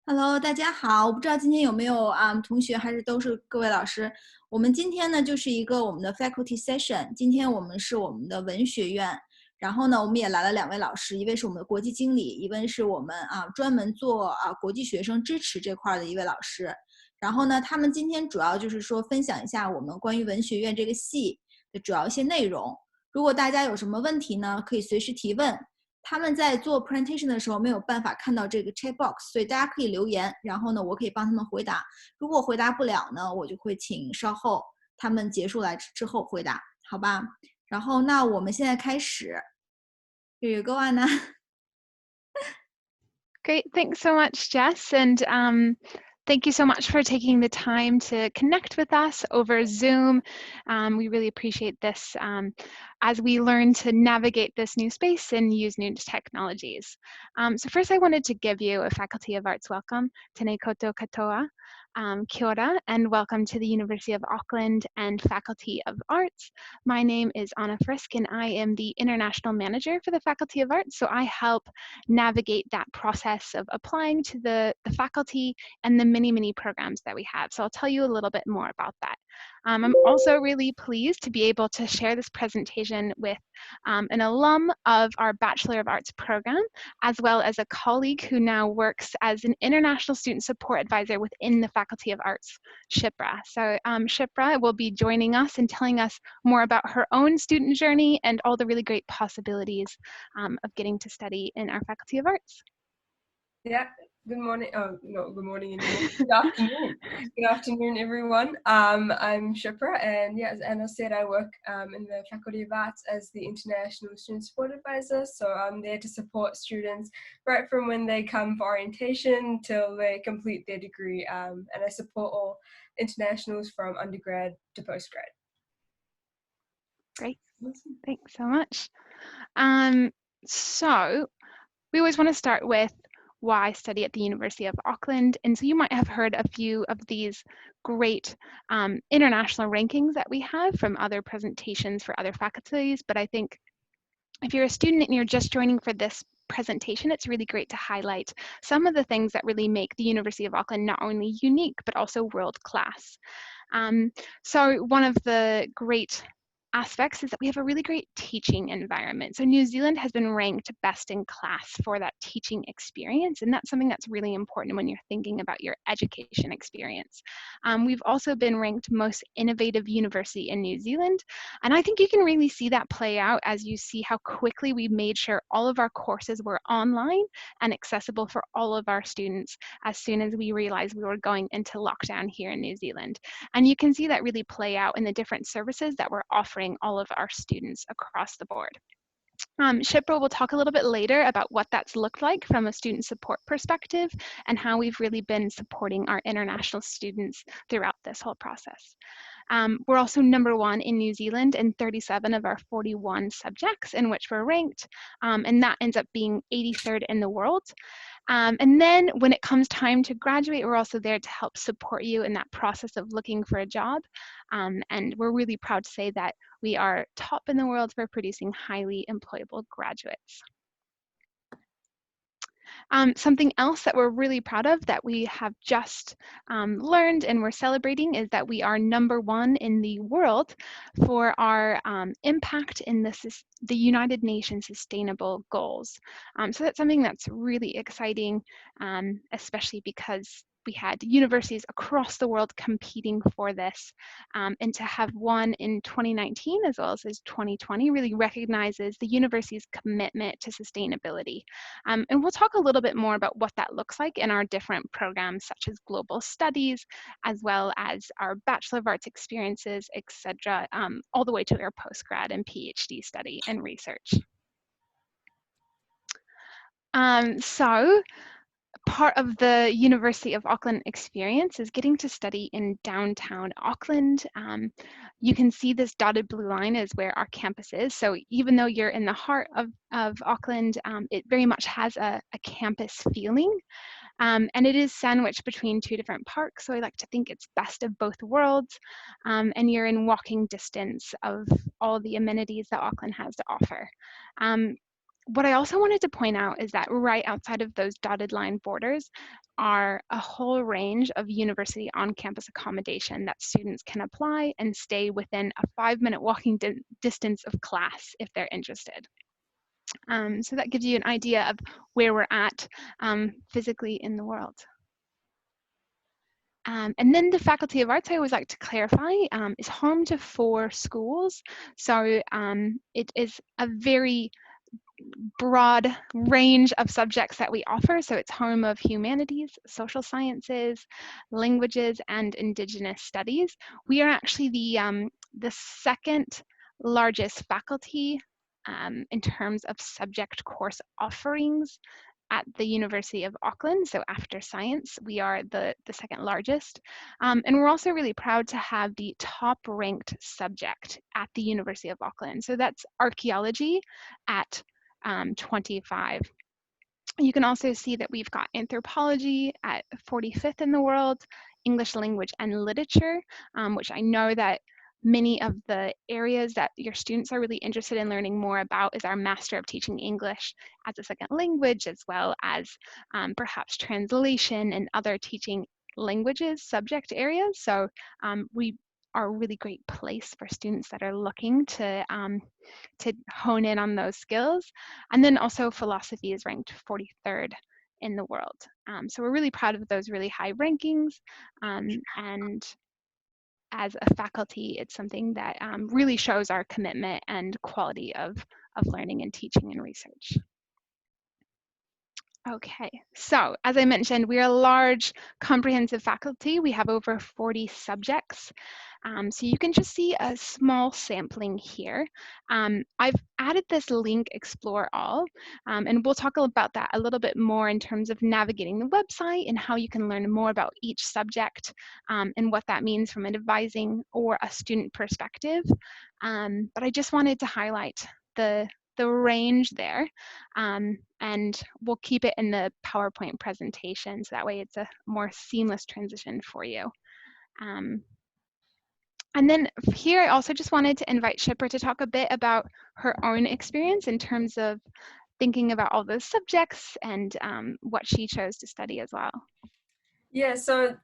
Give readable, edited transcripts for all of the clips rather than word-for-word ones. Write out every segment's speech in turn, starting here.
Hello，大家好。我不知道今天有没有同学，还是都是各位老师。我们今天呢就是一个我们的 Faculty Session。今天我们是我们的文学院，然后呢我们也来了2位老师，一位是我们的国际经理，一位是我们专门做国际学生支持这块的一位老师。然后呢他们今天主要就是说分享一下我们关于文学院这个系的主要一些内容。如果大家有什么问题呢，可以随时提问。他们在做 presentation 的时候没有办法看到这个 chat box， 所以大家可以留言，然后呢我可以帮他们回答。如果回答不了呢，我就会请稍后他们结束来之后回答，好吧？然后那我们现在开始。Here you go, Anna. Great, thanks so much, Jess, and thank you so much for taking the time to connect with us over Zoom. We really appreciate this as we learn to navigate this new space and use new technologies. So first I wanted to give you a Faculty of Arts welcome. Tēnei koutou katoa. Kia ora, and welcome to the University of Auckland and Faculty of Arts. My name is Anna Frisk, and I am the International Manager for the Faculty of Arts, so I help navigate that process of applying to the faculty and the many programs that we have. So I'll tell you a little bit more about that. I'm also really pleased to be able to share this presentation with an alum of our Bachelor of Arts program, as well as a colleague who now works as an international student support advisor within the Faculty of Arts, Shipra. So Shipra will be joining us and telling us more about her own student journey and all the really great possibilities of getting to study in our Faculty of Arts. Yeah, good morning. Oh, not good morning anymore. Good afternoon. Good afternoon, everyone. I'm Shipra, and yeah, as Anna said, I work in the Faculty of Arts as the International Student Support Advisor. So I'm there to support students right from when they come for orientation till they complete their degree. And I support all internationals from undergrad to postgrad. Great, thanks so much. So we always want to start with why I study at the University of Auckland. And so you might have heard a few of these great international rankings that we have from other presentations for other faculties. But I think if you're a student and you're just joining for this presentation, it's really great to highlight some of the things that really make the University of Auckland not only unique, but also world-class. So one of the great aspects is that we have a really great teaching environment. So New Zealand has been ranked best in class for that teaching experience, and that's something that's really important when you're thinking about your education experience. We've also been ranked most innovative university in New Zealand, and I think you can really see that play out as you see how quickly we made sure all of our courses were online and accessible for all of our students as soon as we realized we were going into lockdown here in New Zealand. And you can see that really play out in the different services that we're offering all of our students across the board. Shipra will talk a little bit later about what that's looked like from a student support perspective and how we've really been supporting our international students throughout this whole process. We're also #1 in New Zealand in 37 of our 41 subjects in which we're ranked, and that ends up being 83rd in the world. And then when it comes time to graduate, we're also there to help support you in that process of looking for a job. And we're really proud to say that we are top in the world for producing highly employable graduates. Something else that we're really proud of that we have just learned and we're celebrating is that we are #1 in the world for our impact in the United Nations Sustainable Goals. So that's something that's really exciting, especially because we had universities across the world competing for this, and to have won in 2019 as well as 2020 really recognizes the university's commitment to sustainability. And we'll talk a little bit more about what that looks like in our different programs such as global studies, as well as our Bachelor of Arts experiences, etc., all the way to our postgrad and PhD study and research. So part of the University of Auckland experience is getting to study in downtown Auckland. You can see this dotted blue line is where our campus is. So even though you're in the heart of Auckland, it very much has a campus feeling. And it is sandwiched between 2 different parks. So I like to think it's best of both worlds. And you're in walking distance of all the amenities that Auckland has to offer. What I also wanted to point out is that right outside of those dotted line borders are a whole range of university on-campus accommodation that students can apply and stay within a 5-minute walking distance of class if they're interested. So that gives you an idea of where we're at physically in the world. And then the Faculty of Arts, I always like to clarify, is home to 4 schools. So it is a very broad range of subjects that we offer. So it's home of humanities, social sciences, languages, and Indigenous studies. We are actually the second largest faculty in terms of subject course offerings at the University of Auckland. So after science, we are the second largest. And we're also really proud to have the top ranked subject at the University of Auckland. So that's archaeology at 25. You can also see that we've got anthropology at 45th in the world, English language and literature, which I know that many of the areas that your students are really interested in learning more about is our Master of Teaching English as a Second Language, as well as perhaps translation and other teaching languages subject areas. So we are a really great place for students that are looking to hone in on those skills. And then also philosophy is ranked 43rd in the world. So we're really proud of those really high rankings. And as a faculty, it's something that really shows our commitment and quality of learning and teaching and research. Okay, so as I mentioned, we are a large, comprehensive faculty. We have over 40 subjects. So you can just see a small sampling here. I've added this link, Explore All, and we'll talk about that a little bit more in terms of navigating the website and how you can learn more about each subject and what that means from an advising or a student perspective. But I just wanted to highlight the range there, and we'll keep it in the PowerPoint presentation so that way it's a more seamless transition for you. And then here I also just wanted to invite Shipra to talk a bit about her own experience in terms of thinking about all those subjects and what she chose to study as well. Yeah, so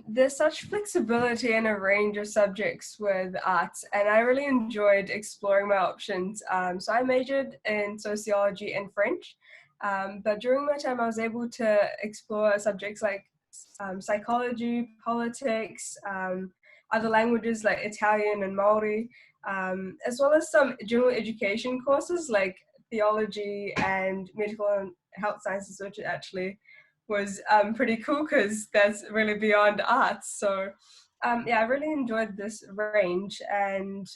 there's such flexibility and a range of subjects with arts, and I really enjoyed exploring my options. So I majored in sociology and French, but during my time I was able to explore subjects like psychology, politics, other languages like Italian and Maori, as well as some general education courses like theology and medical and health sciences, which actually was pretty cool because that's really beyond arts. So yeah, I really enjoyed this range, and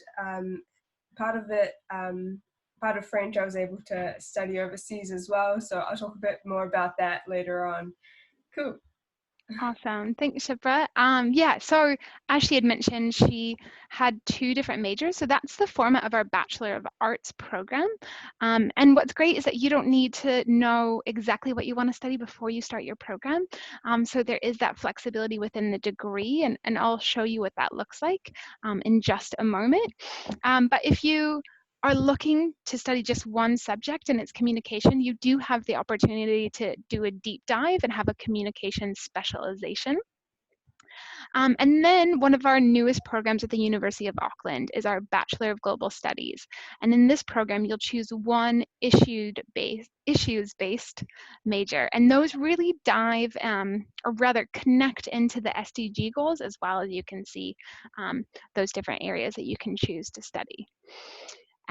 part of French I was able to study overseas as well. So I'll talk a bit more about that later on. Cool. Awesome. Thanks, Shipra. Yeah, so as she had mentioned, she had 2 different majors. So that's the format of our Bachelor of Arts program. And what's great is that you don't need to know exactly what you want to study before you start your program. So there is that flexibility within the degree, and I'll show you what that looks like in just a moment. But if you are looking to study just one subject and it's communication, you do have the opportunity to do a deep dive and have a communication specialization. And then one of our newest programs at the University of Auckland is our Bachelor of Global Studies. And in this program, you'll choose one issues-based major. And those really dive, or rather connect into the SDG goals, as well as you can see those different areas that you can choose to study.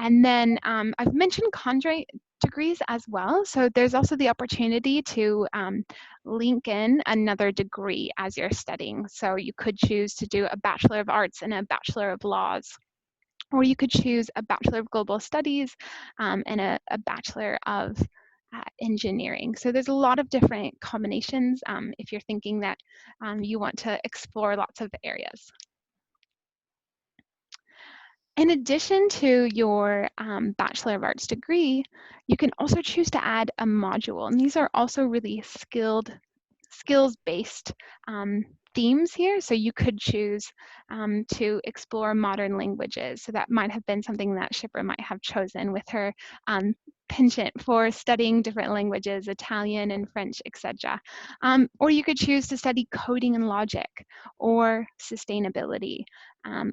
And then I've mentioned cadre degrees as well. So there's also the opportunity to link in another degree as you're studying. So you could choose to do a Bachelor of Arts and a Bachelor of Laws, or you could choose a Bachelor of Global Studies and a Bachelor of Engineering. So there's a lot of different combinations if you're thinking that you want to explore lots of areas. In addition to your Bachelor of Arts degree, you can also choose to add a module. And these are also really skills-based themes here. So you could choose to explore modern languages. So that might have been something that Shipra might have chosen with her penchant for studying different languages, Italian and French, etc. Or you could choose to study coding and logic, or sustainability,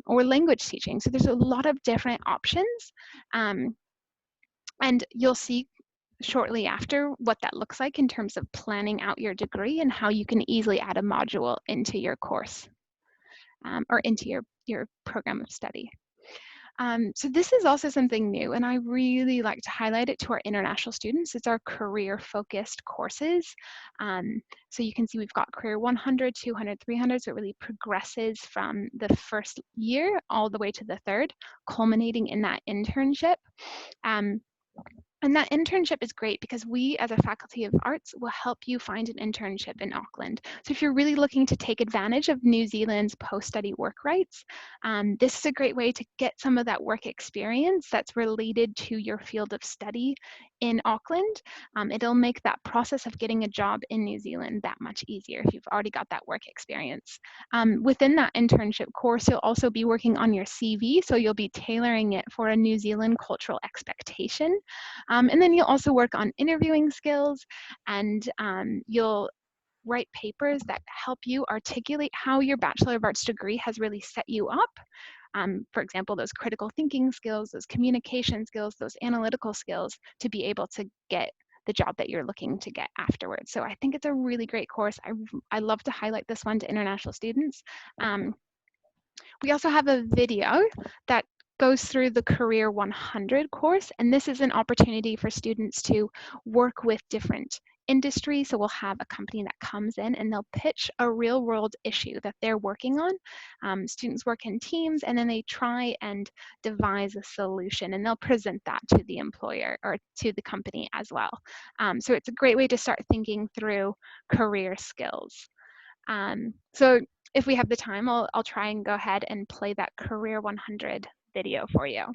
or language teaching. So there's a lot of different options. And you'll see shortly after what that looks like in terms of planning out your degree and how you can easily add a module into your course, or into your program of study. So this is also something new, and I really like to highlight it to our international students. It's our career-focused courses. So you can see we've got Career 100, 200, 300, so it really progresses from the first year all the way to the third, culminating in that internship. And that internship is great because we, as a Faculty of Arts, will help you find an internship in Auckland. So if you're really looking to take advantage of New Zealand's post-study work rights, this is a great way to get some of that work experience that's related to your field of study in Auckland. It'll make that process of getting a job in New Zealand that much easier if you've already got that work experience. Within that internship course, you'll also be working on your CV, so you'll be tailoring it for a New Zealand cultural expectation. And then you'll also work on interviewing skills, and you'll write papers that help you articulate how your Bachelor of Arts degree has really set you up. For example, those critical thinking skills, those communication skills, those analytical skills to be able to get the job that you're looking to get afterwards. So I think it's a really great course. I love to highlight this one to international students. We also have a video that goes through the Career 100 course, and this is an opportunity for students to work with different industries. So we'll have a company that comes in and they'll pitch a real world issue that they're working on. Students work in teams, and then they try and devise a solution, and they'll present that to the employer or to the company as well. So it's a great way to start thinking through career skills. So if we have the time, I'll try and go ahead and play that Career 100 video for you.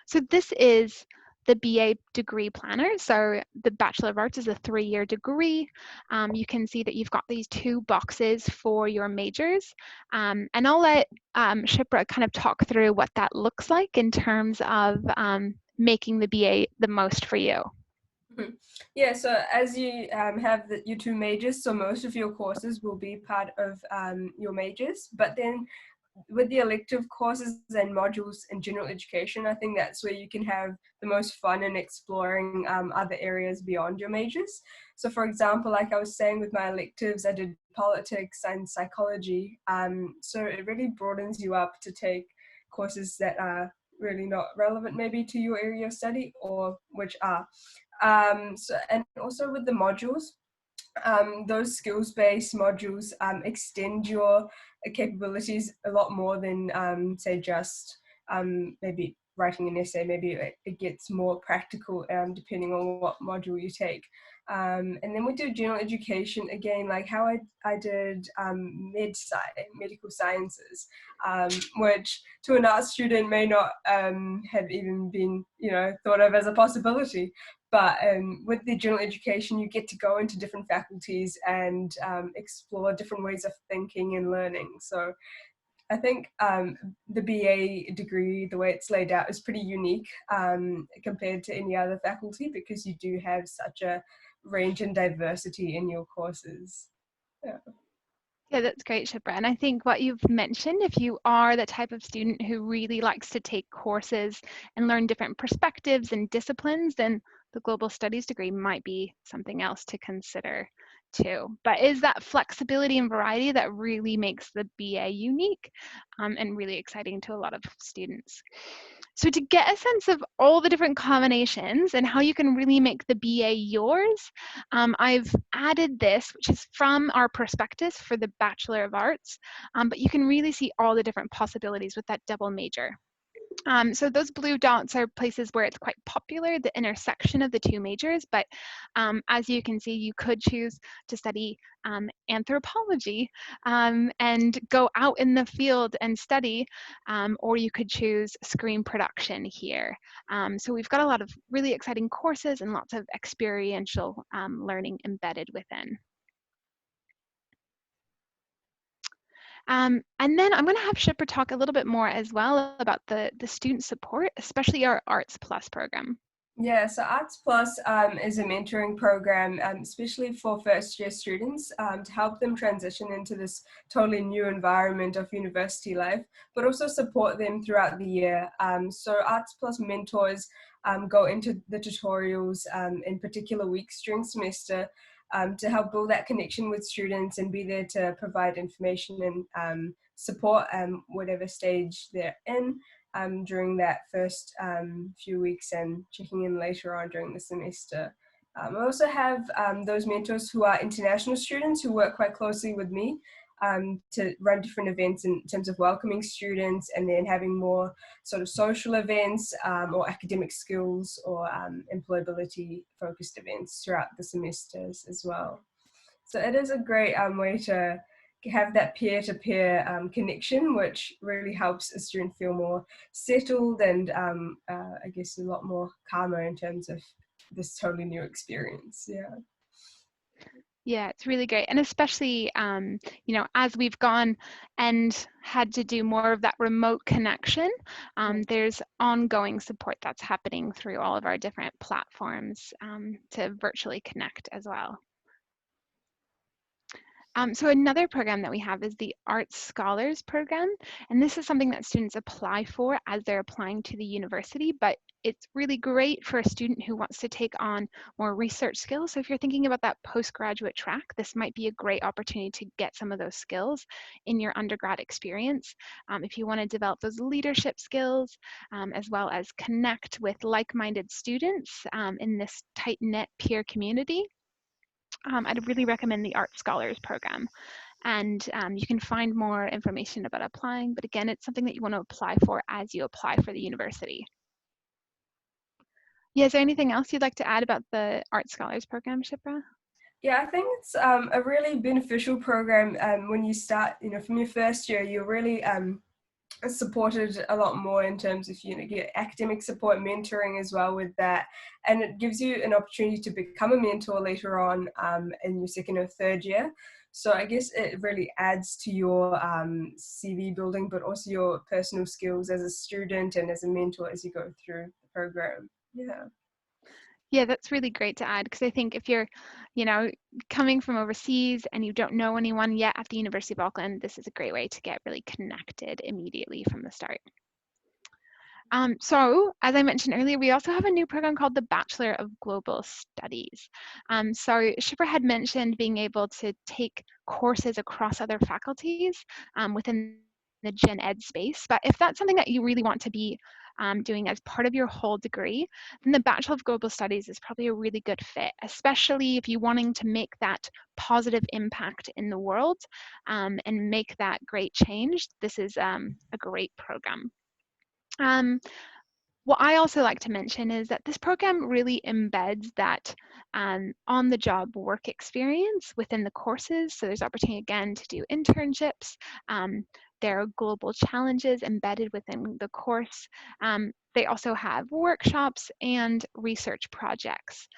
So this is the BA degree planner. So the Bachelor of Arts is a 3-year degree. You can see that you've got these 2 boxes for your majors. And I'll let Shipra kind of talk through what that looks like in terms of making the BA the most for you. Yeah, so as you have your 2 majors, so most of your courses will be part of your majors, but then with the elective courses and modules in general education, I think that's where you can have the most fun in exploring other areas beyond your majors. So for example, like I was saying with my electives, I did politics and psychology. So it really broadens you up to take courses that are really not relevant maybe to your area of study, or which are. So, and also with the modules, those skills-based modules extend your capabilities a lot more than say just maybe writing an essay. Maybe it gets more practical depending on what module you take. And then we do general education again, like how I did medical sciences, which to an art student may not have even been thought of as a possibility. But with the general education, you get to go into different faculties and explore different ways of thinking and learning. So I think the BA degree, the way it's laid out, is pretty unique compared to any other faculty, because you do have such a range and diversity in your courses. Yeah, that's great, Shipra. And I think what you've mentioned, if you are the type of student who really likes to take courses and learn different perspectives and disciplines, then the global studies degree might be something else to consider too. But is that flexibility and variety that really makes the BA unique and really exciting to a lot of students. So to get a sense of all the different combinations and how you can really make the BA yours, I've added this, which is from our prospectus for the Bachelor of Arts, but you can really see all the different possibilities with that double major. So those blue dots are places where it's quite popular, the intersection of the 2 majors, but as you can see, you could choose to study anthropology and go out in the field and study, or you could choose screen production here. So we've got a lot of really exciting courses and lots of experiential learning embedded within. And then I'm going to have Shipra talk a little bit more as well about the student support, especially our Arts Plus program. Yeah, so Arts Plus is a mentoring program, especially for first-year students, to help them transition into this totally new environment of university life, but also support them throughout the year. So Arts Plus mentors go into the tutorials in particular weeks during semester to help build that connection with students and be there to provide information and support whatever stage they're in. During that first few weeks and checking in later on during the semester. I also have those mentors who are international students who work quite closely with me to run different events in terms of welcoming students and then having more sort of social events or academic skills or employability focused events throughout the semesters as well. So it is a great way to have that peer-to-peer connection, which really helps a student feel more settled and I guess a lot more calmer in terms of this totally new experience. Yeah. Yeah, it's really great. And especially, you know, as we've gone and had to do more of that remote connection, there's ongoing support that's happening through all of our different platforms to virtually connect as well. So another program that we have is the Arts Scholars Program, and this is something that students apply for as they're applying to the university, but it's really great for a student who wants to take on more research skills. So if you're thinking about that postgraduate track, this might be a great opportunity to get some of those skills in your undergrad experience. If you want to develop those leadership skills, as well as connect with like-minded students in this tight-knit peer community, I'd really recommend the Art Scholars Program. And you can find more information about applying, but again, it's something that you want to apply for as you apply for the university. Yeah, is there anything else you'd like to add about the Art Scholars Program, Shipra? Yeah, I think it's a really beneficial program when you start, you know, from your first year, you're really supported a lot more in terms of, you know, get academic support, mentoring as well with that, and it gives you an opportunity to become a mentor later on in your second or third year. So I guess it really adds to your CV building, but also your personal skills as a student and as a mentor as you go through the program. Yeah. Yeah, that's really great to add, because I think if you're, you know, coming from overseas and you don't know anyone yet at the University of Auckland, this is a great way to get really connected immediately from the start. So, as I mentioned earlier, we also have a new program called the Bachelor of Global Studies. So Shipra had mentioned being able to take courses across other faculties within the gen ed space, but if that's something that you really want to be doing as part of your whole degree, then the Bachelor of Global Studies is probably a really good fit, especially if you're wanting to make that positive impact in the world and make that great change. This is a great program. What I also like to mention is that this program really embeds that on-the-job work experience within the courses. So there's opportunity again to do internships. There are global challenges embedded within the course. They also have workshops and research projects.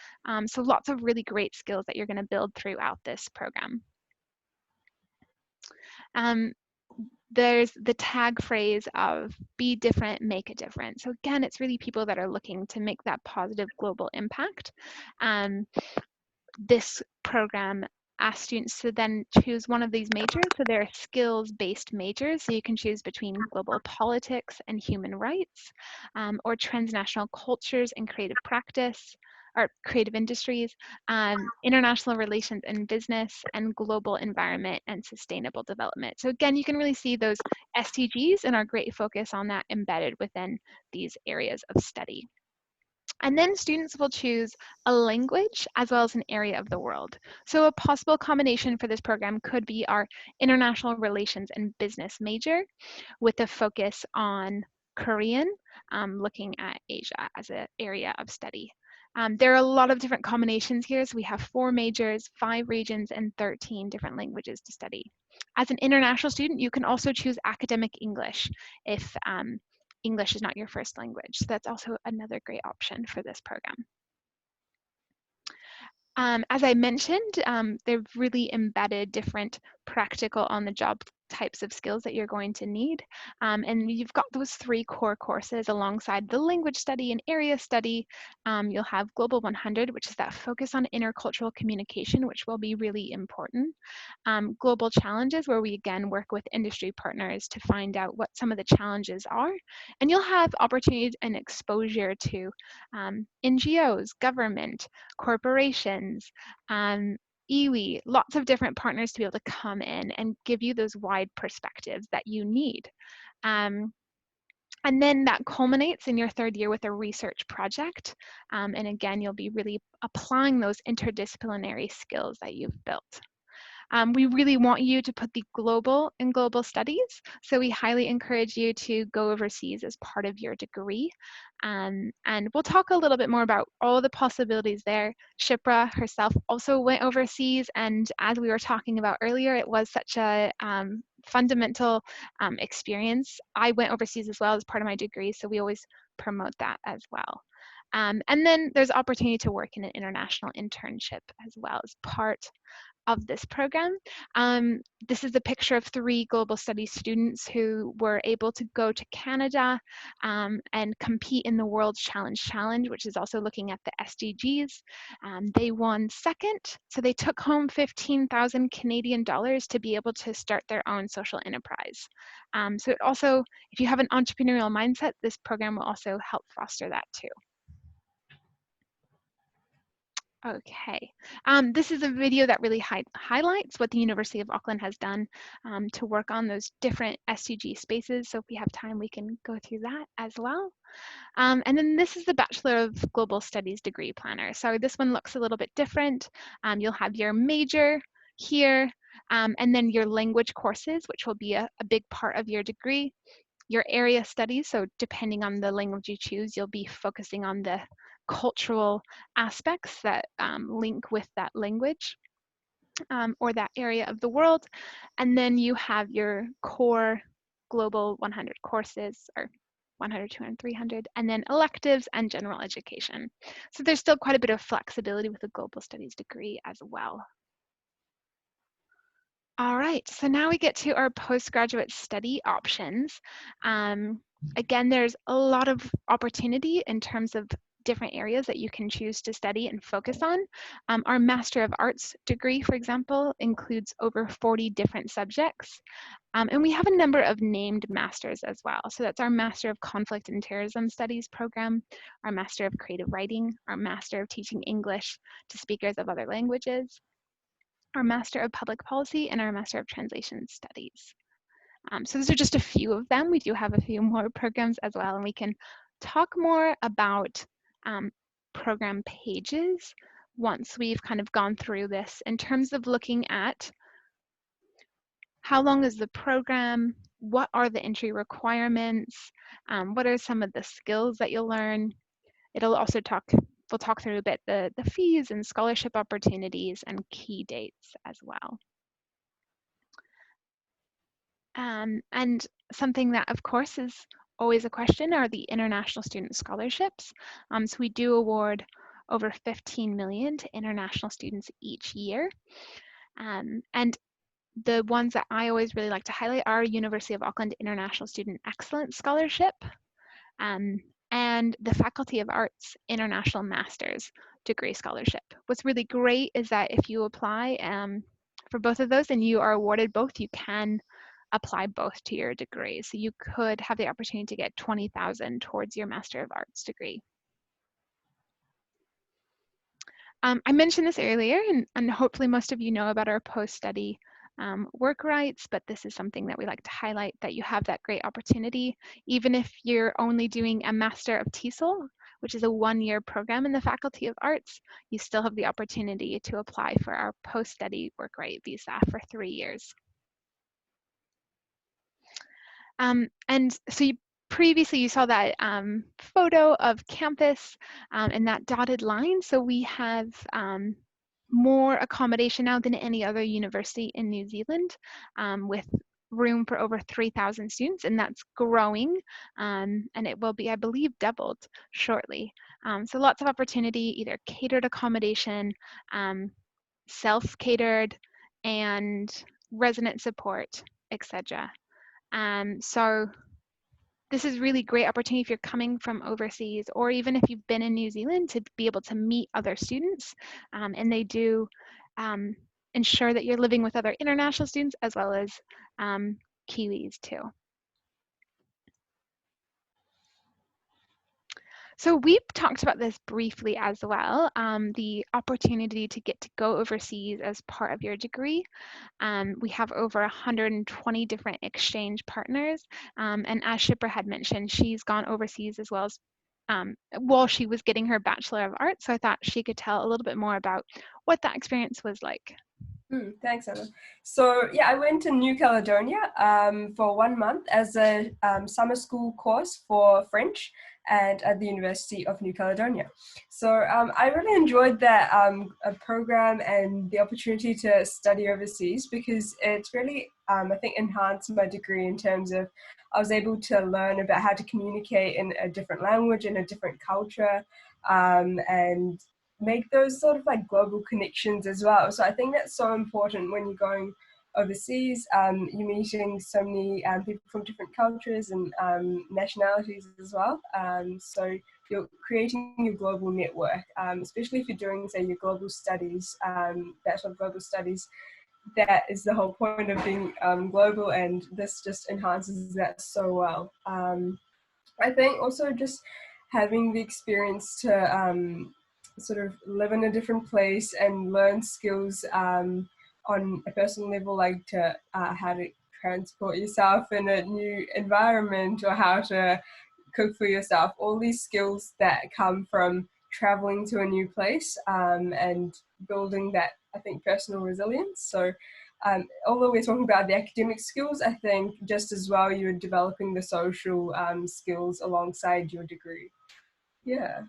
So lots of really great skills that you're going to build throughout this program. There's the tag phrase of be different, make a difference. So again, it's really people that are looking to make that positive global impact. This program asks students to then choose one of these majors. So they're skills-based majors. So you can choose between global politics and human rights, or transnational cultures and creative practice, or creative industries, international relations and business, and global environment and sustainable development. So again, you can really see those SDGs and our great focus on that embedded within these areas of study. And then students will choose a language as well as an area of the world. So a possible combination for this program could be our international relations and business major with a focus on Korean, looking at Asia as an area of study. There are a lot of different combinations here. So we have 4 majors, 5 regions, and 13 different languages to study. As an international student, you can also choose academic English if English is not your first language. So that's also another great option for this program. As I mentioned, they've really embedded different practical on-the-job types of skills that you're going to need. And you've got those 3 core courses alongside the language study and area study. You'll have Global 100, which is that focus on intercultural communication, which will be really important. Global challenges, where we again work with industry partners to find out what some of the challenges are. And you'll have opportunity and exposure to NGOs, government, corporations, iwi, lots of different partners to be able to come in and give you those wide perspectives that you need. And then that culminates in your 3rd year with a research project. And again, you'll be really applying those interdisciplinary skills that you've built. We really want you to put the global in global studies, so we highly encourage you to go overseas as part of your degree. And we'll talk a little bit more about all the possibilities there. Shipra herself also went overseas, and as we were talking about earlier, it was such a fundamental experience. I went overseas as well as part of my degree, so we always promote that as well. And then there's opportunity to work in an international internship as well as part of this program. This is a picture of 3 global studies students who were able to go to Canada and compete in the World Challenge, which is also looking at the SDGs. They won 2nd, so they took home 15,000 Canadian dollars to be able to start their own social enterprise. So it also, if you have an entrepreneurial mindset, this program will also help foster that too. Okay, this is a video that really highlights what the University of Auckland has done to work on those different SDG spaces. So if we have time, we can go through that as well. And then this is the Bachelor of Global Studies degree planner. So this one looks a little bit different. You'll have your major here, and then your language courses, which will be a big part of your degree. Your area studies, so depending on the language you choose, you'll be focusing on the cultural aspects that link with that language or that area of the world. And then you have your core global 100 courses, or 100, 200, 300, and then electives and general education. So there's still quite a bit of flexibility with a global studies degree as well. All right, so now we get to our postgraduate study options. Again, there's a lot of opportunity in terms of different areas that you can choose to study and focus on. Our Master of Arts degree, for example, includes over 40 different subjects. And we have a number of named masters as well. So that's our Master of Conflict and Terrorism Studies program, our Master of Creative Writing, our Master of Teaching English to speakers of other languages, our Master of Public Policy, and our Master of Translation Studies. So those are just a few of them. We do have a few more programs as well, and we can talk more about program pages once we've kind of gone through this in terms of looking at how long is the program, what are the entry requirements, what are some of the skills that you'll learn. It'll also we'll talk through a bit the fees and scholarship opportunities and key dates as well. And something that, of course, is always a question are the international student scholarships. So we do award over 15 million to international students each year. And the ones that I always really like to highlight are University of Auckland International Student Excellence Scholarship and the Faculty of Arts International Master's Degree Scholarship. What's really great is that if you apply for both of those and you are awarded both, you can apply both to your degree. So you could have the opportunity to get 20,000 towards your Master of Arts degree. I mentioned this earlier, and hopefully most of you know about our post-study work rights, but this is something that we like to highlight, that you have that great opportunity. Even if you're only doing a Master of TESOL, which is a one-year program in the Faculty of Arts, you still have the opportunity to apply for our post-study work right visa for 3 years. And so previously you saw that photo of campus and that dotted line. So we have more accommodation now than any other university in New Zealand, with room for over 3,000 students, and that's growing, and it will be, I believe, doubled shortly. So lots of opportunity, either catered accommodation, self-catered, and resident support etc. So this is really great opportunity if you're coming from overseas, or even if you've been in New Zealand, to be able to meet other students. And they do ensure that you're living with other international students as well as Kiwis too. So we've talked about this briefly as well, the opportunity to get to go overseas as part of your degree. We have over 120 different exchange partners. And as Shipra had mentioned, she's gone overseas as well as while she was getting her Bachelor of Arts. So I thought she could tell a little bit more about what that experience was like. Thanks, Anna. So yeah, I went to New Caledonia for 1 month as a summer school course for French and at the University of New Caledonia. So I really enjoyed that program and the opportunity to study overseas, because it's really, I think, enhanced my degree in terms of I was able to learn about how to communicate in a different language, in a different culture, and make those sort of like global connections as well. So I think that's so important when you're going overseas. You're meeting so many people from different cultures and nationalities as well. So you're creating your global network, especially if you're doing, say, your global studies, Bachelor of Global Studies. That is the whole point of being global, and this just enhances that so well. I think also just having the experience to sort of live in a different place and learn skills on a personal level, like to how to transport yourself in a new environment, or how to cook for yourself, all these skills that come from traveling to a new place and building that, I think, personal resilience. So although we're talking about the academic skills, I think just as well you're developing the social skills alongside your degree. Yeah.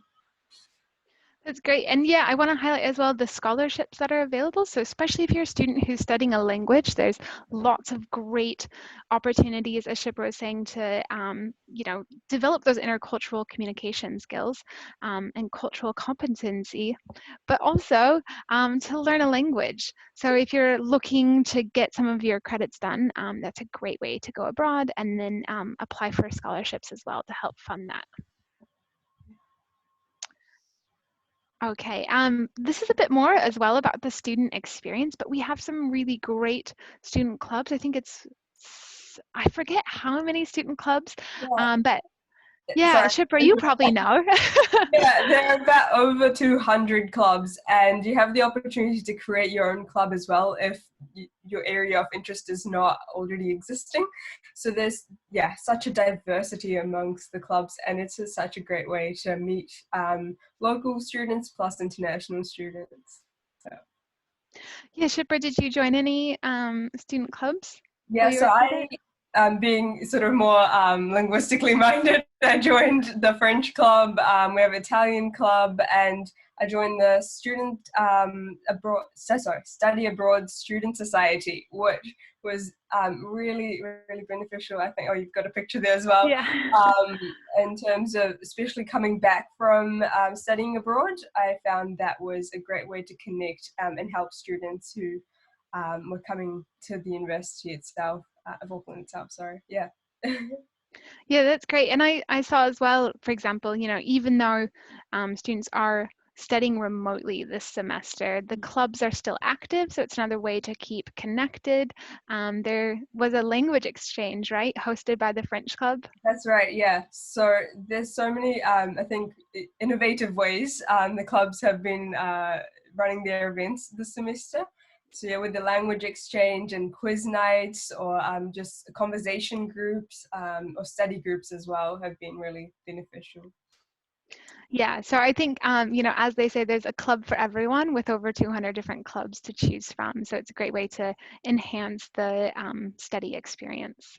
That's great. And yeah, I want to highlight as well the scholarships that are available. So especially if you're a student who's studying a language, there's lots of great opportunities, as Shipra was saying, to develop those intercultural communication skills and cultural competency, but also to learn a language. So if you're looking to get some of your credits done, that's a great way to go abroad, and then apply for scholarships as well to help fund that. Okay, this is a bit more as well about the student experience, but we have some really great student clubs. I think I forget how many student clubs, but yeah, Shipra, you probably know. Yeah, there are about over 200 clubs, and you have the opportunity to create your own club as well if your area of interest is not already existing. So there's, yeah, such a diversity amongst the clubs, and it's just such a great way to meet local students plus international students. So. Yeah, Shipra, did you join any student clubs? Yeah, so being sort of more linguistically minded, I joined the French club, we have Italian club, and I joined the Study Abroad Student Society, which was really, really beneficial. I think, you've got a picture there as well. Yeah. In terms of especially coming back from studying abroad, I found that was a great way to connect and help students who were coming to the university itself, of Auckland itself, sorry, yeah. Yeah, that's great. And I saw as well, for example, even though students are studying remotely this semester, the clubs are still active, so it's another way to keep connected. There was a language exchange, right, hosted by the French club? That's right, yeah. So there's so many, I think, innovative ways the clubs have been running their events this semester. So yeah, with the language exchange and quiz nights, or just conversation groups or study groups as well, have been really beneficial. Yeah, so I think, as they say, there's a club for everyone with over 200 different clubs to choose from. So it's a great way to enhance the study experience.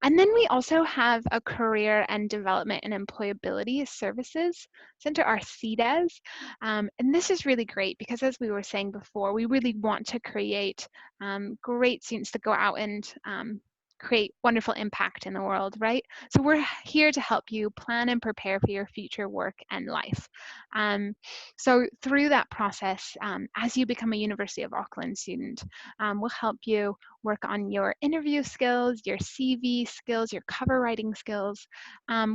And then we also have a career and development and employability services center, our CDES. And this is really great because, as we were saying before, we really want to create great students to go out and create wonderful impact in the world, right? So we're here to help you plan and prepare for your future work and life. So through that process, as you become a University of Auckland student, we'll help you work on your interview skills, your CV skills, your cover writing skills.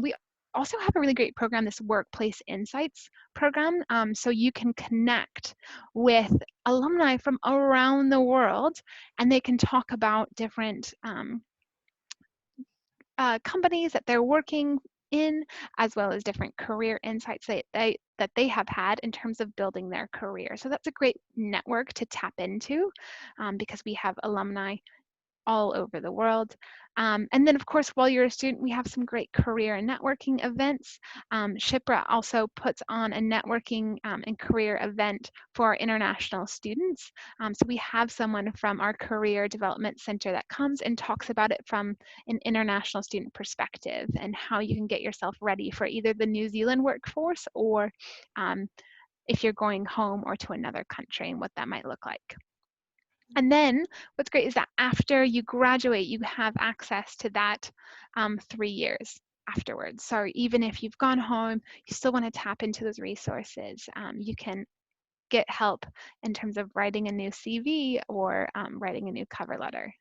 We also have a really great program, this Workplace Insights program, so you can connect with alumni from around the world, and they can talk about different companies that they're working in, as well as different career insights that they have had in terms of building their career. So that's a great network to tap into, because we have alumni all over the world. And then, of course, while you're a student, we have some great career and networking events. Shipra also puts on a networking and career event for our international students. So we have someone from our Career Development Center that comes and talks about it from an international student perspective and how you can get yourself ready for either the New Zealand workforce or if you're going home or to another country and what that might look like. And then what's great is that after you graduate, you have access to that 3 years afterwards. So even if you've gone home, you still want to tap into those resources. You can get help in terms of writing a new CV or writing a new cover letter.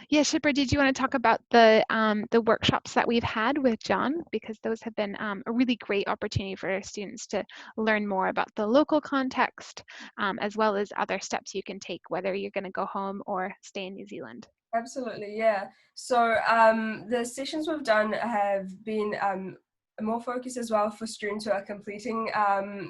Yeah, Shipra, did you want to talk about the workshops that we've had with John? Because those have been a really great opportunity for our students to learn more about the local context, as well as other steps you can take, whether you're going to go home or stay in New Zealand. Absolutely, yeah. So the sessions we've done have been more focused as well for students who are completing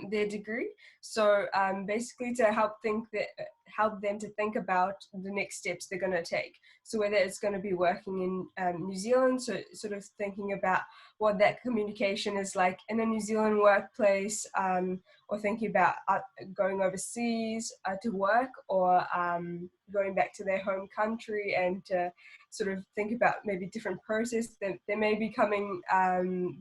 their degree. So basically to help them to think about the next steps they're going to take. So whether it's going to be working in New Zealand, so sort of thinking about what that communication is like in a New Zealand workplace, or thinking about going overseas to work, or going back to their home country and sort of think about maybe different process that they may be coming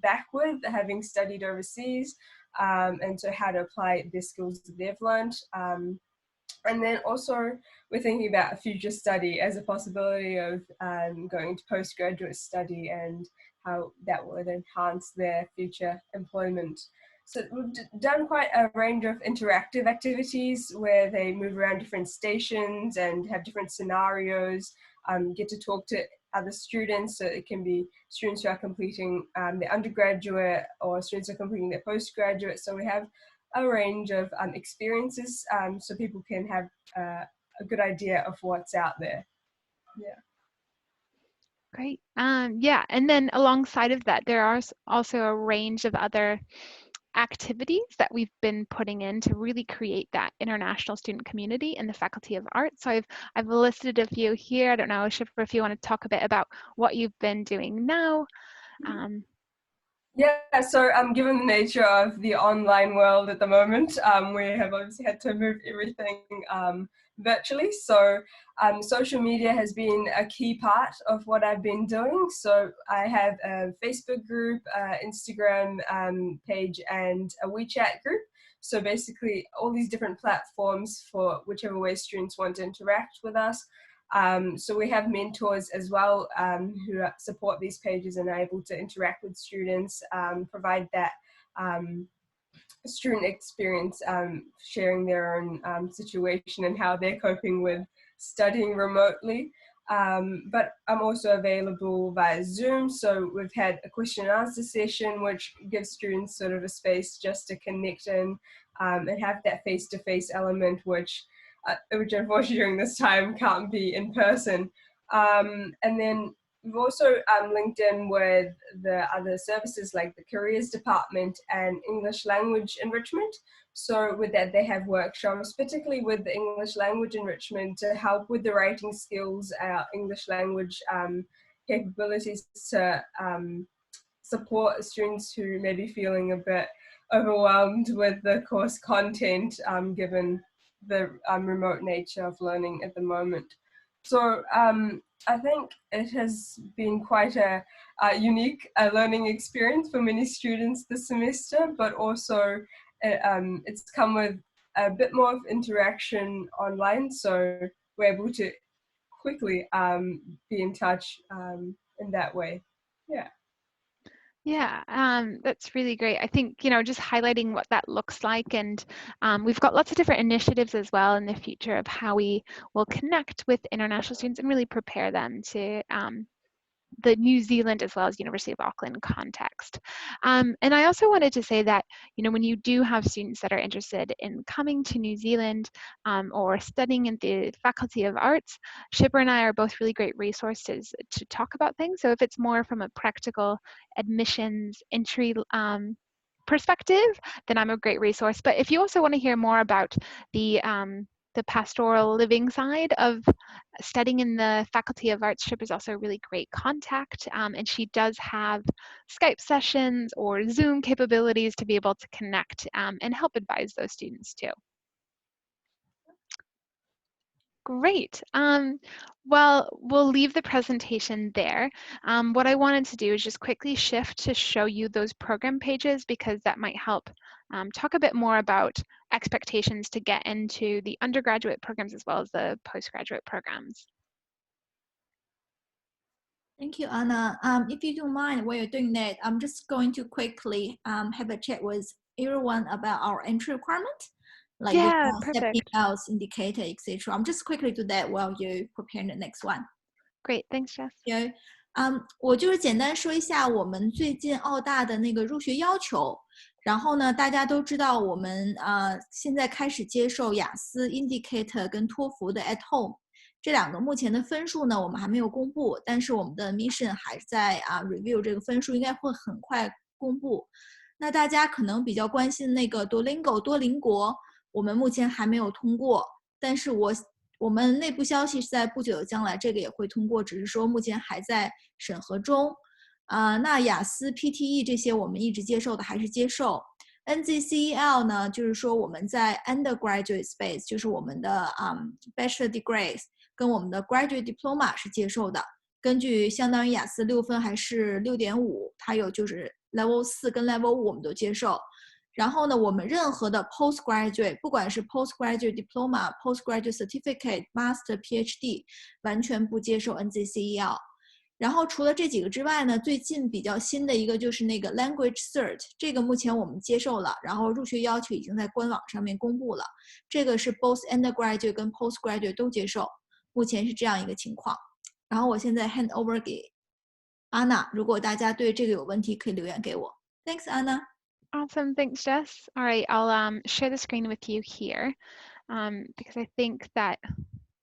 back with, having studied overseas, and so how to apply the skills that they've learned. And then also we're thinking about a future study as a possibility of going to postgraduate study and how that would enhance their future employment. So we've done quite a range of interactive activities where they move around different stations and have different scenarios, get to talk to other students. So it can be students who are completing their undergraduate or students who are completing their postgraduate. So we have a range of experiences so people can have a good idea of what's out there. Yeah. Great. Yeah, and then alongside of that, there are also a range of other activities that we've been putting in to really create that international student community in the Faculty of Arts. So I've listed a few here. I don't know, Shipra, if you want to talk a bit about what you've been doing now. Yeah, so given the nature of the online world at the moment, we have obviously had to move everything virtually. So social media has been a key part of what I've been doing. So I have a Facebook group, Instagram page, and a WeChat group. So basically all these different platforms for whichever way students want to interact with us. So we have mentors as well who support these pages and are able to interact with students, provide that student experience, sharing their own situation and how they're coping with studying remotely. But I'm also available via Zoom. So we've had a question and answer session, which gives students sort of a space just to connect in and have that face-to-face element, which unfortunately during this time can't be in person. And then we've also linked in with the other services like the careers department and English language enrichment. So with that, they have workshops, particularly with the English language enrichment, to help with the writing skills, English language capabilities, to support students who may be feeling a bit overwhelmed with the course content, given the remote nature of learning at the moment. So I think it has been quite a unique learning experience for many students this semester, but also it's come with a bit more of interaction online. So we're able to quickly be in touch in that way. Yeah. Yeah, that's really great. I think, just highlighting what that looks like, and we've got lots of different initiatives as well in the future of how we will connect with international students and really prepare them to the New Zealand as well as University of Auckland context. And I also wanted to say that, when you do have students that are interested in coming to New Zealand or studying in the Faculty of Arts, Shipper and I are both really great resources to talk about things. So if it's more from a practical admissions entry perspective, then I'm a great resource. But if you also want to hear more about the pastoral living side of studying in the Faculty of Arts, Ship is also a really great contact, and she does have Skype sessions or Zoom capabilities to be able to connect and help advise those students too. Great. Well, we'll leave the presentation there. What I wanted to do is just quickly shift to show you those program pages, because that might help talk a bit more about expectations to get into the undergraduate programs as well as the postgraduate programs. Thank you, Anna. If you don't mind, while you're doing that, I'm just going to quickly have a chat with everyone about our entry requirement, like Yeah, accepting perfect. else indicator, etc. I'm just quickly do that while you prepare the next one. Great, thanks, Jess. Yeah. 我就是简单说一下我们最近澳大的那个入学要求。然后呢，大家都知道我们现在开始接受雅思 Indicator 跟托福的 At Home 这两个目前的分数呢，我们还没有公布，但是我们的 Mission 还在review 这个分数，应该会很快公布。那大家可能比较关心那个多邻国，我们目前还没有通过，但是我们内部消息是在不久的将来这个也会通过，只是说目前还在审核中。那雅思 PTE 这些我们一直接受的还是接受。NZCEL 呢，就是说我们在 undergraduate space， 就是我们的Bachelor degrees 跟我们的 Graduate Diploma 是接受的，根据相当于雅思6分还是6.5，它有就是 Level 4跟 Level 5我们都接受。然后呢，我们任何的 Postgraduate， 不管是 Postgraduate Diploma、Postgraduate Certificate、Master、PhD， 完全不接受 NZCEL。然后除了这几个之外呢，最近比较新的一个就是那个 Language Cert， 这个目前我们接受了，然后入学要求已经在官网上面公布了，这个是 both undergraduate 跟 postgraduate 都接受，目前是这样一个情况。然后我现在 hand over 给 Anna， 如果大家对这个有问题可以留言给我。Thanks, Anna. Awesome, thanks, Jess. All right, I'll share the screen with you here because I think that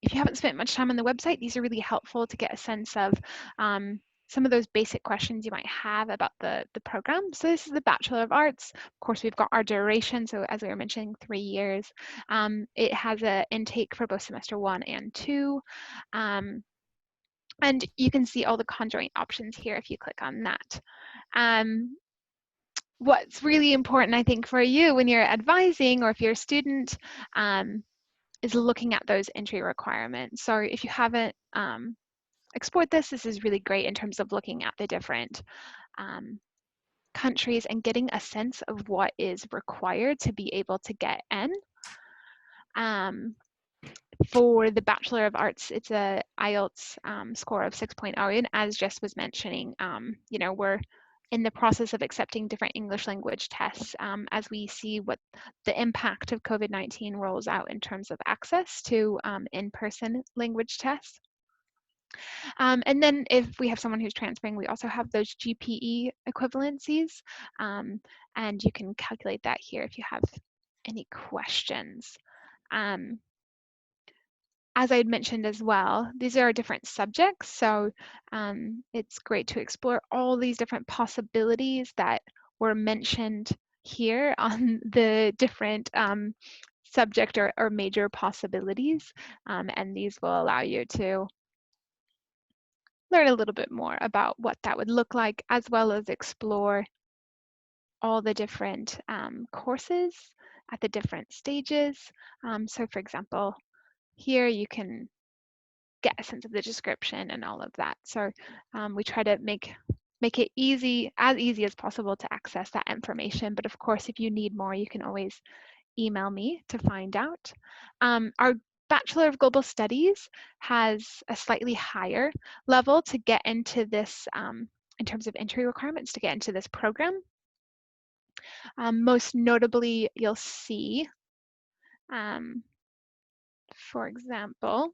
if you haven't spent much time on the website, these are really helpful to get a sense of some of those basic questions you might have about the program. So this is the Bachelor of Arts. Of course, we've got our duration. So as we were mentioning, 3 years. It has an intake for both semester 1 and 2. And you can see all the conjoint options here if you click on that. What's really important, I think, for you when you're advising or if you're a student is looking at those entry requirements. So if you haven't explored this is really great in terms of looking at the different countries and getting a sense of what is required to be able to get in. For the Bachelor of Arts, it's a IELTS score of 6.0, and as Jess was mentioning, we're in the process of accepting different English language tests as we see what the impact of COVID-19 rolls out in terms of access to in-person language tests. And then if we have someone who's transferring, we also have those GPE equivalencies, and you can calculate that here if you have any questions. As I had mentioned as well, these are different subjects, so it's great to explore all these different possibilities that were mentioned here on the different subject or major possibilities, and these will allow you to learn a little bit more about what that would look like, as well as explore all the different courses at the different stages. So for example, here you can get a sense of the description and all of that. So we try to make it as easy as possible to access that information. But of course, if you need more, you can always email me to find out. Our Bachelor of Global Studies has a slightly higher level to get into this, in terms of entry requirements, to get into this program. Most notably, you'll see, for example,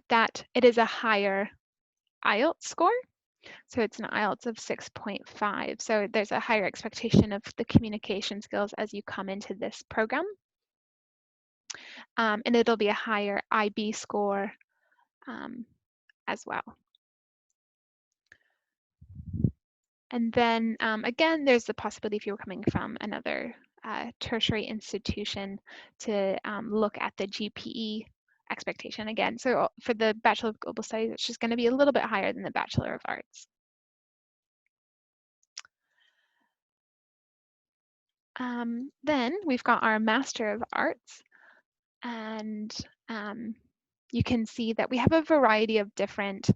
that it is a higher IELTS score. So it's an IELTS of 6.5. So there's a higher expectation of the communication skills as you come into this program. And it'll be a higher IB score as well. And then again, there's the possibility if you're coming from another tertiary institution to look at the GPE expectation again. So for the Bachelor of Global Studies, it's just going to be a little bit higher than the Bachelor of Arts. Then we've got our Master of Arts, and you can see that we have a variety of different,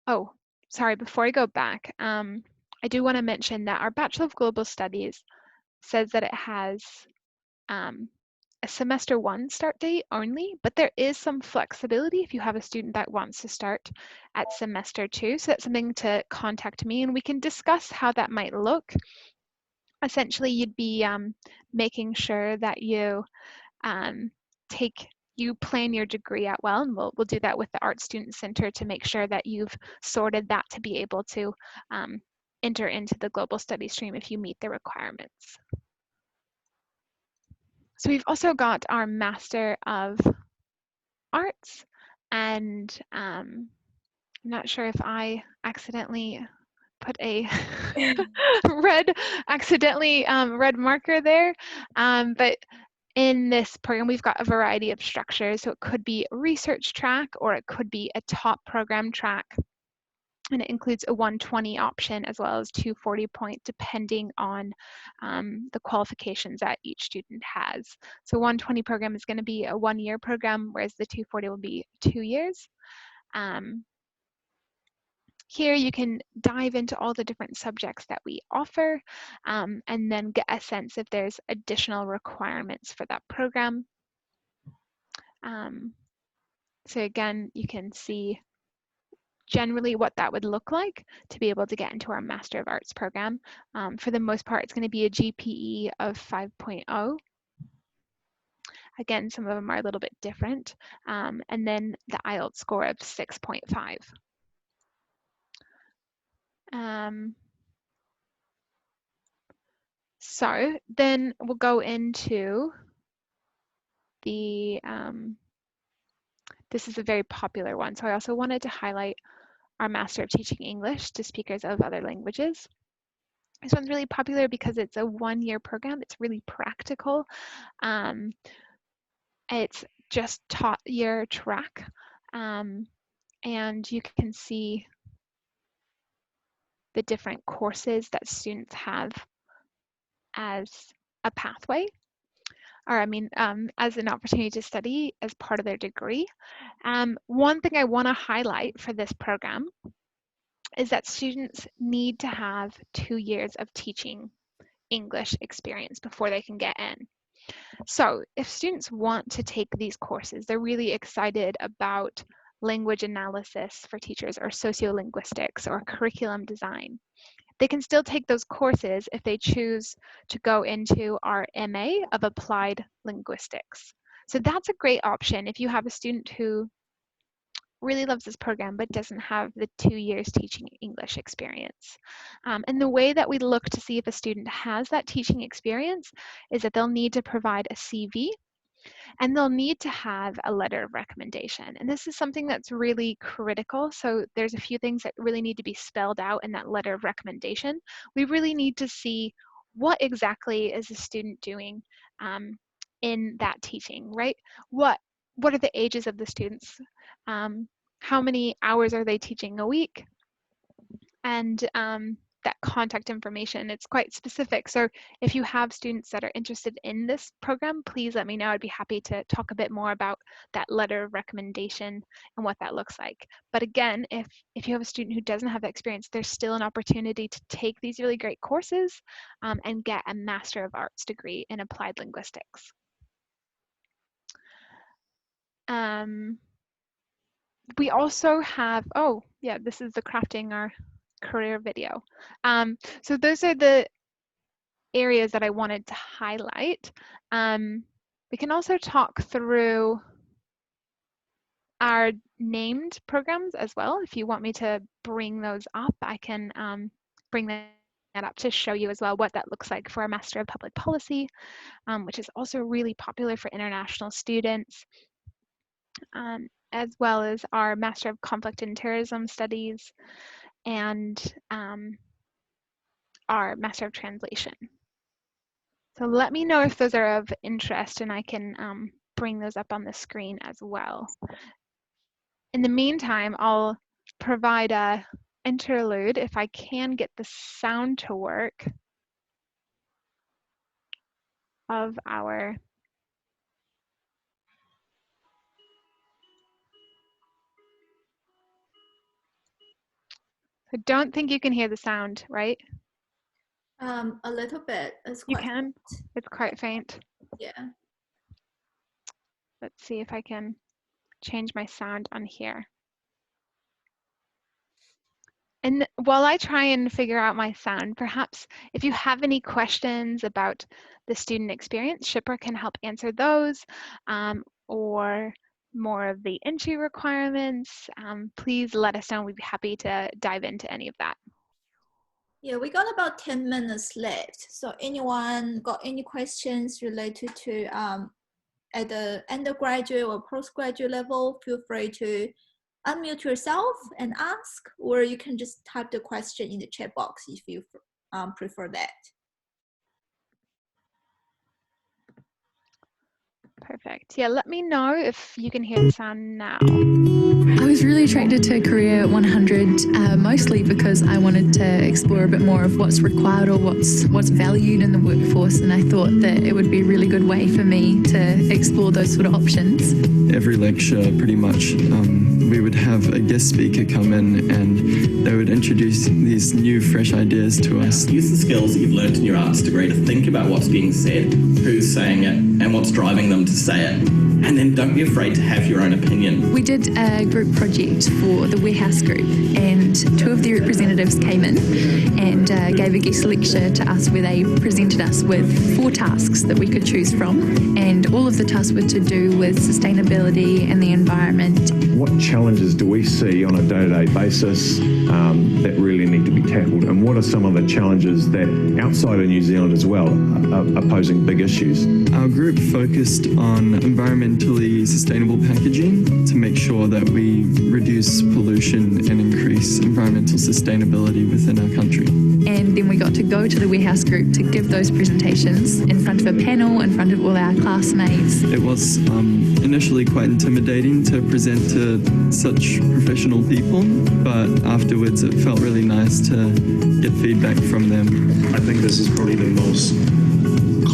oh, sorry, before I go back, I do want to mention that our Bachelor of Global Studies says that it has a semester 1 start date only, but there is some flexibility if you have a student that wants to start at semester 2. So that's something to contact me and we can discuss how that might look. Essentially, you'd be making sure that you plan your degree out well, and we'll do that with the Art Student Center to make sure that you've sorted that to be able to enter into the Global Studies stream if you meet the requirements. So we've also got our Master of Arts, and I'm not sure if I accidentally put a red marker there, but in this program we've got a variety of structures. So it could be a research track or it could be a top program track, and it includes a 120 option as well as 240 point depending on the qualifications that each student has. So 120 program is going to be a 1-year program, whereas the 240 will be 2 years. Here you can dive into all the different subjects that we offer and then get a sense if there's additional requirements for that program. So again, you can see generally what that would look like to be able to get into our Master of Arts program. For the most part, it's going to be a GPE of 5.0. Again, some of them are a little bit different. And then the IELTS score of 6.5. So then we'll go into the, this is a very popular one. So I also wanted to highlight our Master of Teaching English to speakers of other languages. This one's really popular because it's a 1-year program. It's really practical. It's just taught year track. And you can see the different courses that students have as a pathway, or as an opportunity to study as part of their degree. One thing I want to highlight for this program is that students need to have 2 years of teaching English experience before they can get in. So if students want to take these courses, they're really excited about language analysis for teachers or sociolinguistics or curriculum design, they can still take those courses if they choose to go into our MA of Applied Linguistics. So that's a great option if you have a student who really loves this program but doesn't have the 2 years teaching English experience. And the way that we look to see if a student has that teaching experience is that they'll need to provide a CV and they'll need to have a letter of recommendation. And this is something that's really critical. So there's a few things that really need to be spelled out in that letter of recommendation. We really need to see what exactly is the student doing in that teaching, right? What are the ages of the students? How many hours are they teaching a week? And that contact information, it's quite specific. So if you have students that are interested in this program, please let me know. I'd be happy to talk a bit more about that letter of recommendation and what that looks like. But again, if you have a student who doesn't have that experience, there's still an opportunity to take these really great courses and get a Master of Arts degree in Applied Linguistics. We also have, oh yeah, this is the crafting our career video. So those are the areas that I wanted to highlight. We can also talk through our named programs as well. If you want me to bring those up, I can bring that up to show you as well what that looks like for a Master of Public Policy, which is also really popular for international students, as well as our Master of Conflict and Terrorism Studies and our Master of Translation. So let me know if those are of interest, and I can bring those up on the screen as well. In the meantime, I'll provide a interlude if I can get the sound to work of our I don't think you can hear the sound, right? A little bit. You can? It's quite faint. Yeah. Let's see if I can change my sound on here. And while I try and figure out my sound, perhaps if you have any questions about the student experience, Shipra can help answer those, or more of the entry requirements. Please let us know. We'd be happy to dive into any of that. Yeah, we got about 10 minutes left. So anyone got any questions related to at the undergraduate or postgraduate level, feel free to unmute yourself and ask, or you can just type the question in the chat box if you prefer that. Perfect. Yeah, let me know if you can hear the sound now. I was really attracted to Career 100 mostly because I wanted to explore a bit more of what's required or what's valued in the workforce, and I thought that it would be a really good way for me to explore those sort of options. Every lecture, pretty much, we would have a guest speaker come in and they would introduce these new, fresh ideas to us. Use the skills that you've learned in your arts degree to think about what's being said, who's saying it, and what's driving them to say it. And then don't be afraid to have your own opinion. We did a group project for the warehouse group, and 2 of the representatives came in and gave a guest lecture to us where they presented us with 4 tasks that we could choose from, and all of the tasks were to do with sustainability and the environment. What challenges do we see on a day-to-day basis that really need to be tackled, and what are some of the challenges that outside of New Zealand as well are posing big issues? Our group focused on environmentally sustainable packaging to make sure that we reduce pollution and increase environmental sustainability within our country. And then we got to go to the warehouse group to give those presentations in front of a panel, in front of all our classmates. It was initially quite intimidating to present to such professional people, but afterwards it felt really nice to get feedback from them. I think this is probably the most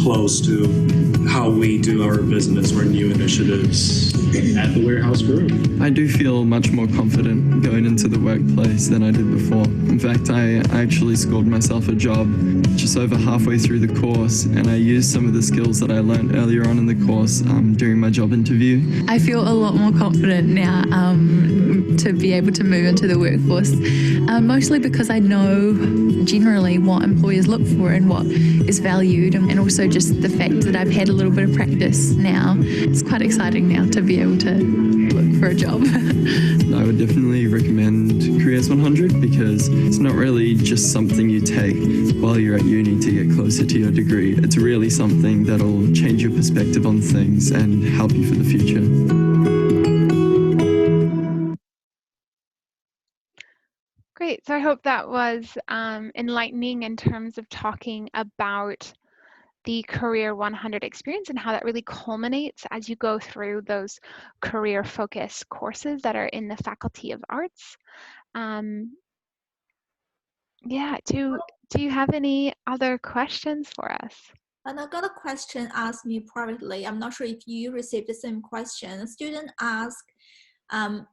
close to how we do our business or new initiatives at the warehouse group. I do feel much more confident going into the workplace than I did before. In fact, I actually scored myself a job just over halfway through the course, and I used some of the skills that I learned earlier on in the course during my job interview. I feel a lot more confident now to be able to move into the workforce, mostly because I know generally what employers look for and what is valued, and also just the fact that I've had a little bit of practice now. It's quite exciting now to be able to look for a job. I would definitely recommend Careers 100 because it's not really just something you take while you're at uni to get closer to your degree. It's really something that'll change your perspective on things and help you for the future. Great, so I hope that was enlightening in terms of talking about the Career 100 experience and how that really culminates as you go through those career-focused courses that are in the Faculty of Arts. Yeah, do you have any other questions for us? And I got a question asked me privately. I'm not sure if you received the same question. A student asked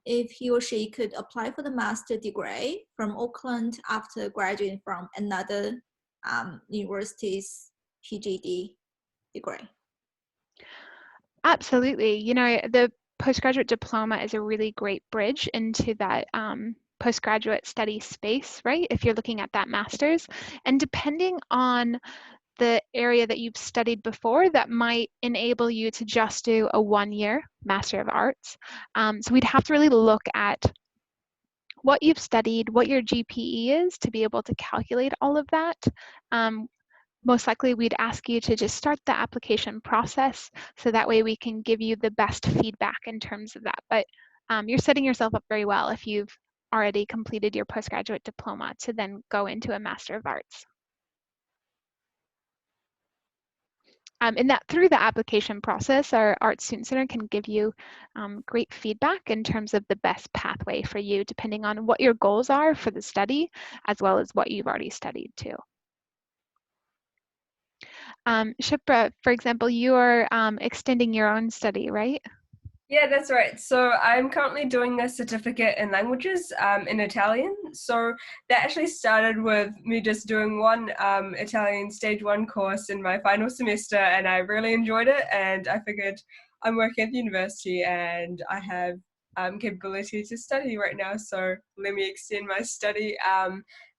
if he or she could apply for the master degree from Auckland after graduating from another university's PGD degree. Absolutely. You know, the postgraduate diploma is a really great bridge into that postgraduate study space, right? If you're looking at that master's, and depending on the area that you've studied before, that might enable you to just do a 1-year Master of Arts. So we'd have to really look at what you've studied, what your GPE is to be able to calculate all of that. Most likely we'd ask you to just start the application process so that way we can give you the best feedback in terms of that. But you're setting yourself up very well if you've already completed your postgraduate diploma to then go into a Master of Arts. And that through the application process, our Arts Student Center can give you great feedback in terms of the best pathway for you, depending on what your goals are for the study, as well as what you've already studied too. Shipra, for example, you are extending your own study, right? Yeah, that's right. So I'm currently doing a certificate in languages in Italian. So that actually started with me just doing one Italian stage 1 course in my final semester, and I really enjoyed it. And I figured I'm working at the university and I have capability to study right now. So let me extend my study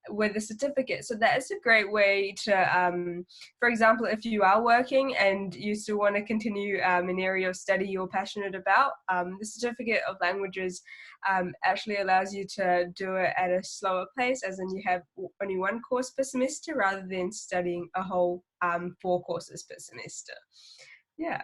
with a certificate. So that is a great way to, for example, if you are working and you still want to continue an area of study you're passionate about, the certificate of languages actually allows you to do it at a slower pace, as in you have only 1 course per semester rather than studying a whole 4 courses per semester. Yeah.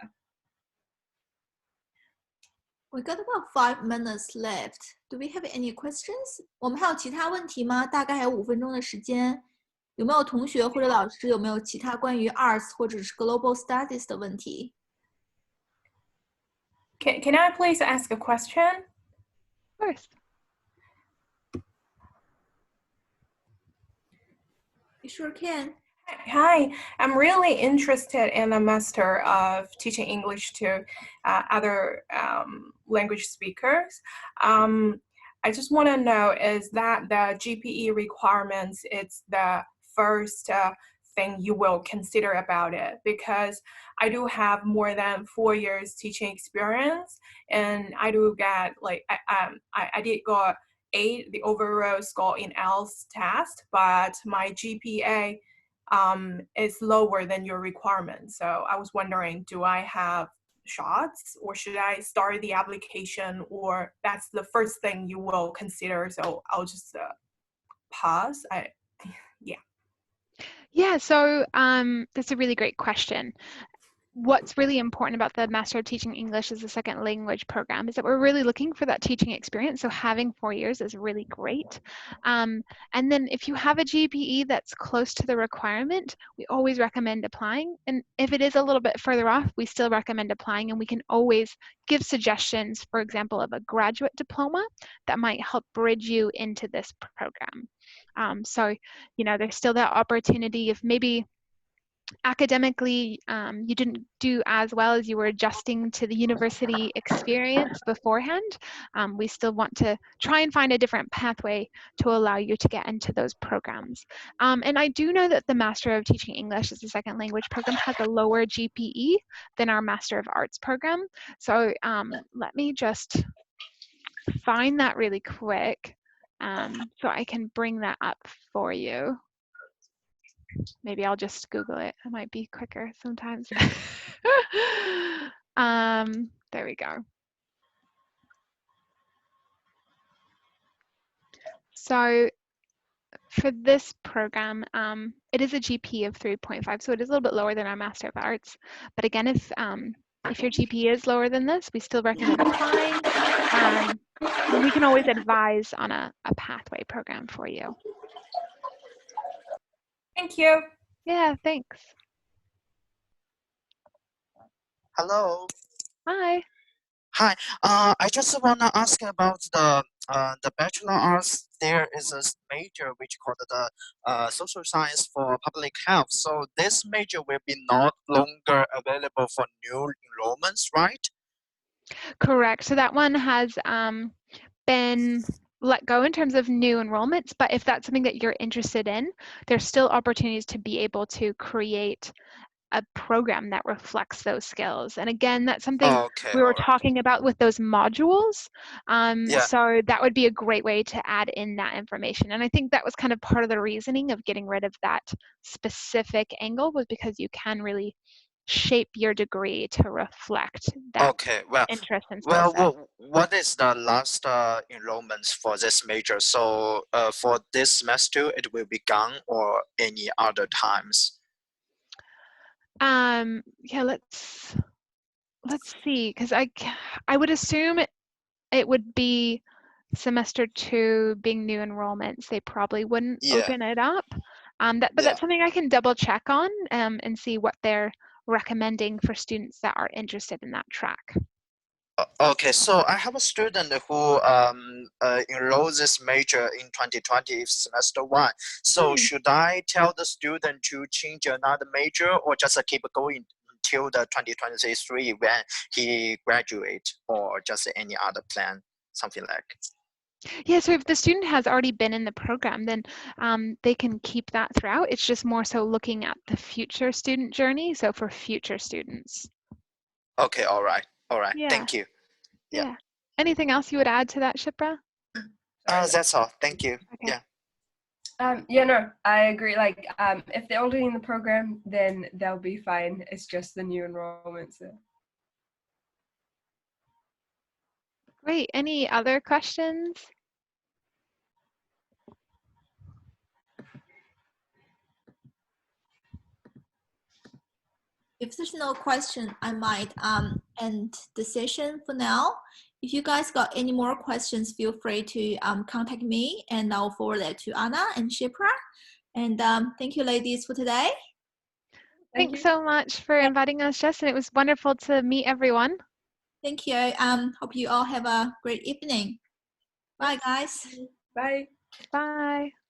We got about 5 minutes left. Do we have any questions? 我们还有其他问题吗？大概还有5分钟的时间。有没有同学或者老师有没有其他关于 Arts 或者是 Global Studies 的问题？ Can I please ask a question? Of course. You sure can. Hi, I'm really interested in a master of teaching English to other language speakers. I just want to know, is that the Gpe requirements, it's the first thing you will consider about it? Because I do have more than 4 years teaching experience, and I do get like, I did got 8, the overall score in IELTS test, but my GPA is lower than your requirement. So I was wondering, do I have shots, or should I start the application, or that's the first thing you will consider? So I'll just pause. Yeah, so that's a really great question. What's really important about the Master of Teaching English as a Second Language program is that we're really looking for that teaching experience. So having 4 years is really great. And then if you have a GPE that's close to the requirement, we always recommend applying. And if it is a little bit further off, we still recommend applying, and we can always give suggestions, for example, of a graduate diploma that might help bridge you into this program. So, you know, there's still that opportunity if maybe academically you didn't do as well as you were adjusting to the university experience beforehand. We still want to try and find a different pathway to allow you to get into those programs. And I do know that the Master of Teaching English as a Second Language program has a lower GPE than our Master of Arts program. So let me just find that really quick so I can bring that up for you. Maybe I'll just Google it. It might be quicker sometimes. There we go. So for this program, it is a GP of 3.5, so it is a little bit lower than our Master of Arts. But again, if your GP is lower than this, we still recommend applying. And we can always advise on a pathway program for you. Thank you. Yeah, thanks. Hello. Hi. Hi. I just want to ask about the Bachelor Arts. There is a major which called the Social Science for Public Health. So this major will be no longer available for new enrollments, right? Correct. So that one has been let go in terms of new enrollments, but if that's something that you're interested in, there's still opportunities to be able to create a program that reflects those skills. And again, that's something Okay, we were alright. talking about with those modules. Yeah. So that would be a great way to add in that information. And I think that was kind of part of the reasoning of getting rid of that specific angle, was because you can really shape your degree to reflect that Okay, well, interest and skill set. what is the last enrollments for this major? So for this semester, it will be gone or any other times? Yeah, let's see, because I would assume it would be semester 2 being new enrollments. They probably wouldn't open it up. But that's something I can double check on and see what they're recommending for students that are interested in that track. Okay, so I have a student who enrolled this major in 2020 semester 1. So should I tell the student to change another major, or just keep going until the 2023 when he graduates, or just any other plan, something like? Yeah, so if the student has already been in the program, then they can keep that throughout. It's just more so looking at the future student journey, so for future students. Okay, all right, Yeah. thank you. Yeah. Anything else you would add to that, Shipra? That's all, thank you. Okay. Yeah, no, I agree. Like, if they're already in the program, then they'll be fine. It's just the new enrollments. Great. Any other questions? If there's no question, I might end the session for now. If you guys got any more questions, feel free to contact me, and I'll forward that to Anna and Shipra. And thank you, ladies, for today. Thanks so much for inviting us, Jess, and it was wonderful to meet everyone. Thank you. Hope you all have a great evening. Bye, guys. Bye. Bye.